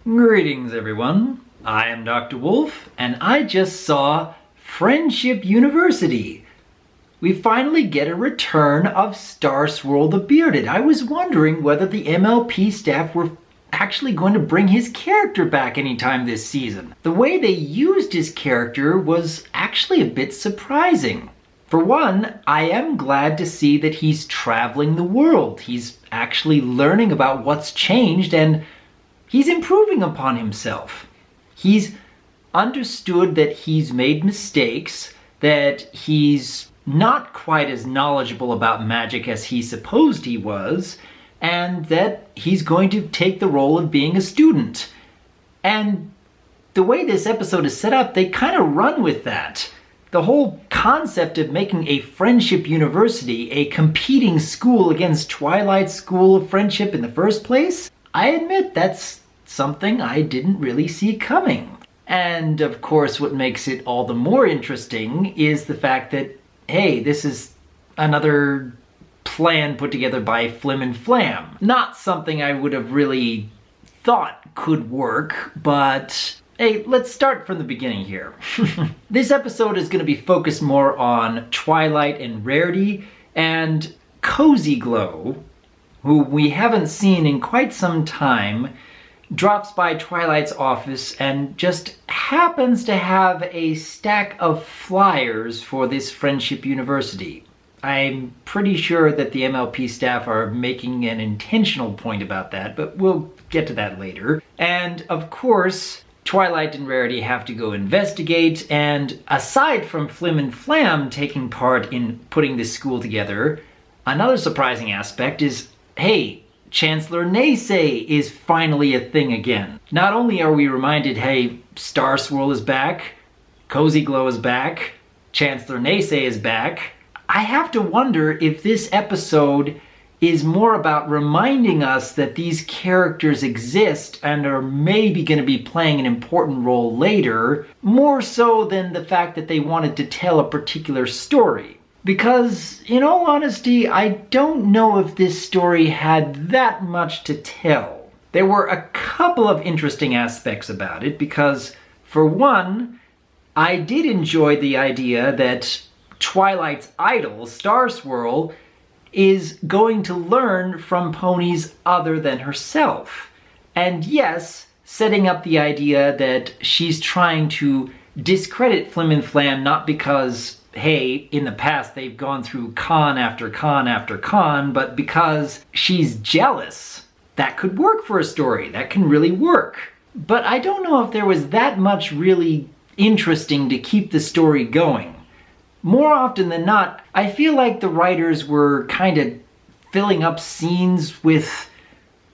Greetings everyone, I am Dr. Wolf and I just saw Friendship University. We finally get a return of Starwirl the Bearded. I was wondering whether the MLP staff were actually going to bring his character back anytime this season. The way they used his character was actually a bit surprising. For one, I am glad to see that he's traveling the world. He's actually learning about what's changed and he's improving upon himself. He's understood that he's made mistakes, that he's not quite as knowledgeable about magic as he supposed he was, and that he's going to take the role of being a student. And the way this episode is set up, they kind of run with that. The whole concept of making a friendship university a competing school against Twilight's School of Friendship in the first place, I admit that's something I didn't really see coming. And of course what makes it all the more interesting is the fact that, hey, this is another plan put together by Flim and Flam. Not something I would have really thought could work, but hey, let's start from the beginning here. This episode is going to be focused more on Twilight and Rarity, and Cozy Glow, who we haven't seen in quite some time, drops by Twilight's office and just happens to have a stack of flyers for this Friendship University. I'm pretty sure that the MLP staff are making an intentional point about that, but we'll get to that later. And of course, Twilight and Rarity have to go investigate, and aside from Flim and Flam taking part in putting this school together, another surprising aspect is, hey, Chancellor Neighsay is finally a thing again. Not only are we reminded, hey, Starwirl is back, Cozy Glow is back, Chancellor Neighsay is back, I have to wonder if this episode is more about reminding us that these characters exist and are maybe going to be playing an important role later, more so than the fact that they wanted to tell a particular story. Because, in all honesty, I don't know if this story had that much to tell. There were a couple of interesting aspects about it because, for one, I did enjoy the idea that Twilight's idol, Starwirl, is going to learn from ponies other than herself. And yes, setting up the idea that she's trying to discredit Flim and Flam not because, hey, in the past they've gone through con after con after con, but because she's jealous. That could work for a story. That can really work. But I don't know if there was that much really interesting to keep the story going. More often than not, I feel like the writers were kind of filling up scenes with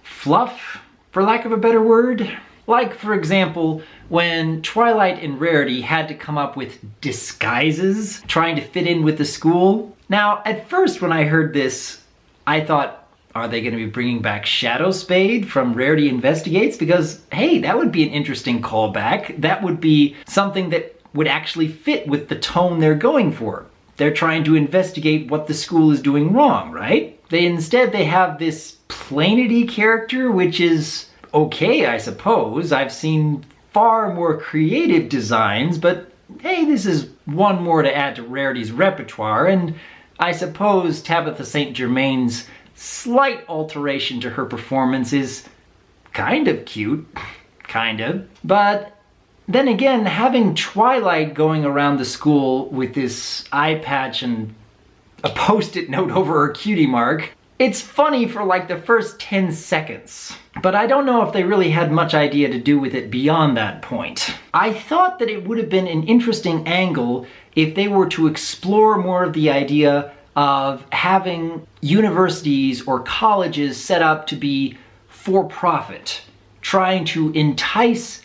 fluff, for lack of a better word. Like, for example, when Twilight and Rarity had to come up with disguises, trying to fit in with the school. Now, at first when I heard this, I thought, are they going to be bringing back Shadow Spade from Rarity Investigates? Because, hey, that would be an interesting callback. That would be something that would actually fit with the tone they're going for. They're trying to investigate what the school is doing wrong, right? Instead they have this Plainity character, which is okay, I suppose. I've seen far more creative designs, but hey, this is one more to add to Rarity's repertoire, and I suppose Tabitha St. Germain's slight alteration to her performance is kind of cute, kind of. But then again, having Twilight going around the school with this eye patch and a post-it note over her cutie mark, it's funny for like the first 10 seconds. But I don't know if they really had much idea to do with it beyond that point. I thought that it would have been an interesting angle if they were to explore more of the idea of having universities or colleges set up to be for-profit, trying to entice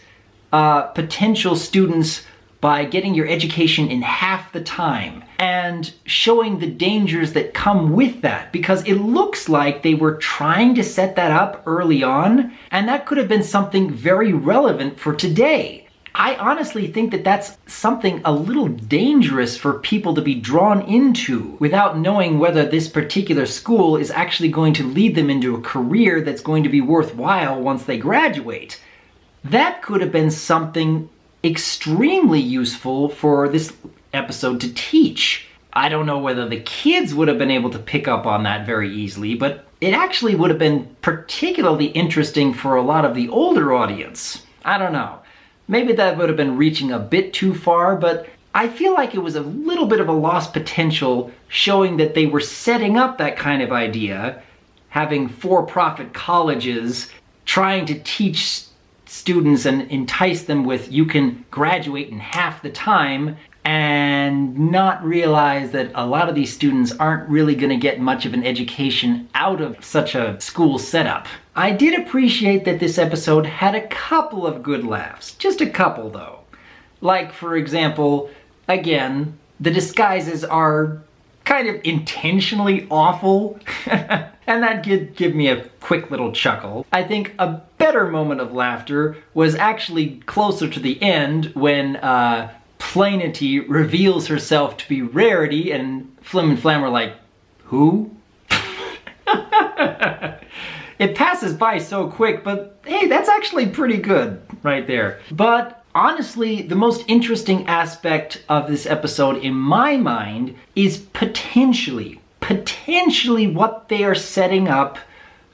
potential students by getting your education in half the time and showing the dangers that come with that, because it looks like they were trying to set that up early on, and that could have been something very relevant for today. I honestly think that that's something a little dangerous for people to be drawn into without knowing whether this particular school is actually going to lead them into a career that's going to be worthwhile once they graduate. That could have been something extremely useful for this episode to teach. I don't know whether the kids would have been able to pick up on that very easily, but it actually would have been particularly interesting for a lot of the older audience. I don't know. Maybe that would have been reaching a bit too far, but I feel like it was a little bit of a lost potential, showing that they were setting up that kind of idea, having for-profit colleges trying to teach students and entice them with, you can graduate in half the time, and not realize that a lot of these students aren't really going to get much of an education out of such a school setup. I did appreciate that this episode had a couple of good laughs. Just a couple, though. Like, for example, again, the disguises are kind of intentionally awful. And that did give me a quick little chuckle. I think a better moment of laughter was actually closer to the end when Plainity reveals herself to be Rarity, and Flim and Flam are like, who? It passes by so quick, but hey, that's actually pretty good right there. But honestly, the most interesting aspect of this episode in my mind is potentially what they are setting up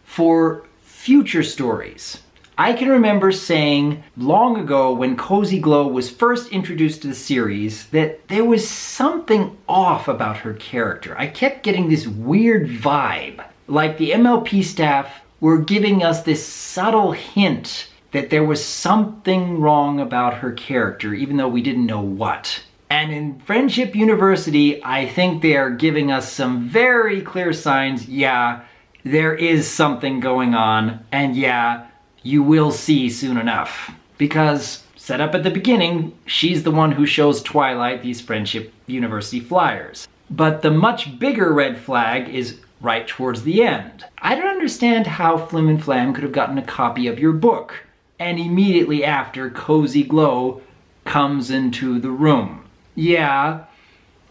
for future stories. I can remember saying long ago when Cozy Glow was first introduced to the series that there was something off about her character. I kept getting this weird vibe, like the MLP staff were giving us this subtle hint that there was something wrong about her character, even though we didn't know what. And in Friendship University, I think they are giving us some very clear signs, yeah, there is something going on, and yeah, you will see soon enough. Because, set up at the beginning, she's the one who shows Twilight these Friendship University flyers. But the much bigger red flag is right towards the end. I don't understand how Flim and Flam could have gotten a copy of your book, and immediately after, Cozy Glow comes into the room. Yeah,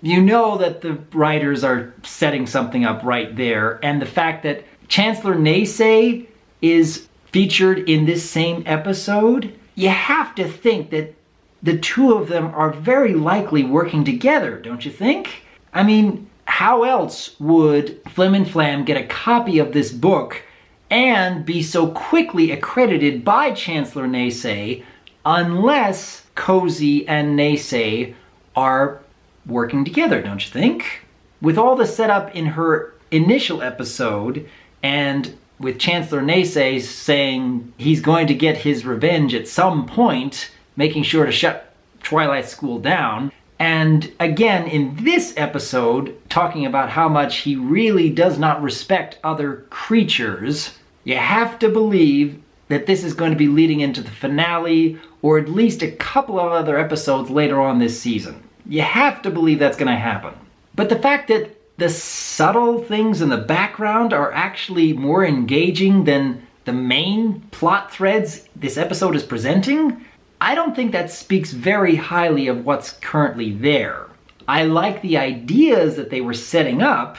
you know that the writers are setting something up right there, and the fact that Chancellor Neighsay is featured in this same episode, you have to think that the two of them are very likely working together, don't you think? I mean, how else would Flim and Flam get a copy of this book and be so quickly accredited by Chancellor Neighsay unless Cozy and Neighsay are working together, don't you think? With all the setup in her initial episode, and with Chancellor Neighsay saying he's going to get his revenge at some point, making sure to shut Twilight School down, and again in this episode talking about how much he really does not respect other creatures, you have to believe that this is going to be leading into the finale, or at least a couple of other episodes later on this season. You have to believe that's going to happen. But the fact that the subtle things in the background are actually more engaging than the main plot threads this episode is presenting, I don't think that speaks very highly of what's currently there. I like the ideas that they were setting up,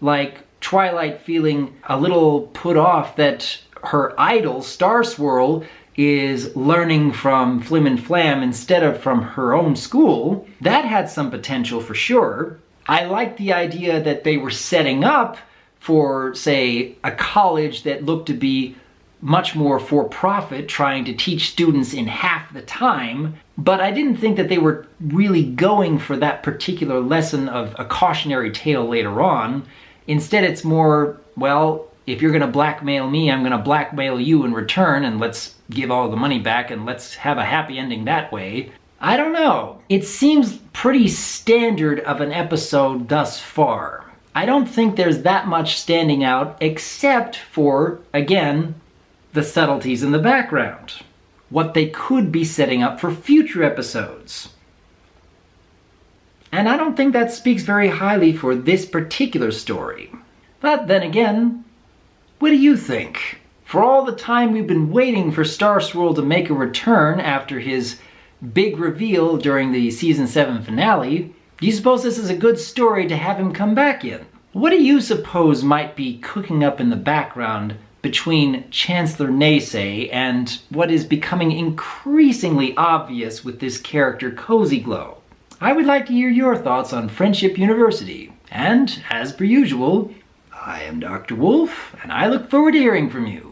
like Twilight feeling a little put off that her idol, Starwirl, is learning from Flim and Flam instead of from her own school. That had some potential for sure. I like the idea that they were setting up for, say, a college that looked to be much more for-profit, trying to teach students in half the time, but I didn't think that they were really going for that particular lesson of a cautionary tale later on. Instead, it's more, well, if you're going to blackmail me, I'm going to blackmail you in return, and let's give all the money back and let's have a happy ending that way. I don't know. It seems pretty standard of an episode thus far. I don't think there's that much standing out except for, again, the subtleties in the background. What they could be setting up for future episodes. And I don't think that speaks very highly for this particular story. But then again, what do you think? For all the time we've been waiting for Starwirl to make a return after his big reveal during the season 7 finale, do you suppose this is a good story to have him come back in? What do you suppose might be cooking up in the background between Chancellor Neighsay and what is becoming increasingly obvious with this character Cozy Glow. I would like to hear your thoughts on Friendship University. And, as per usual, I am Dr. Wolf, and I look forward to hearing from you.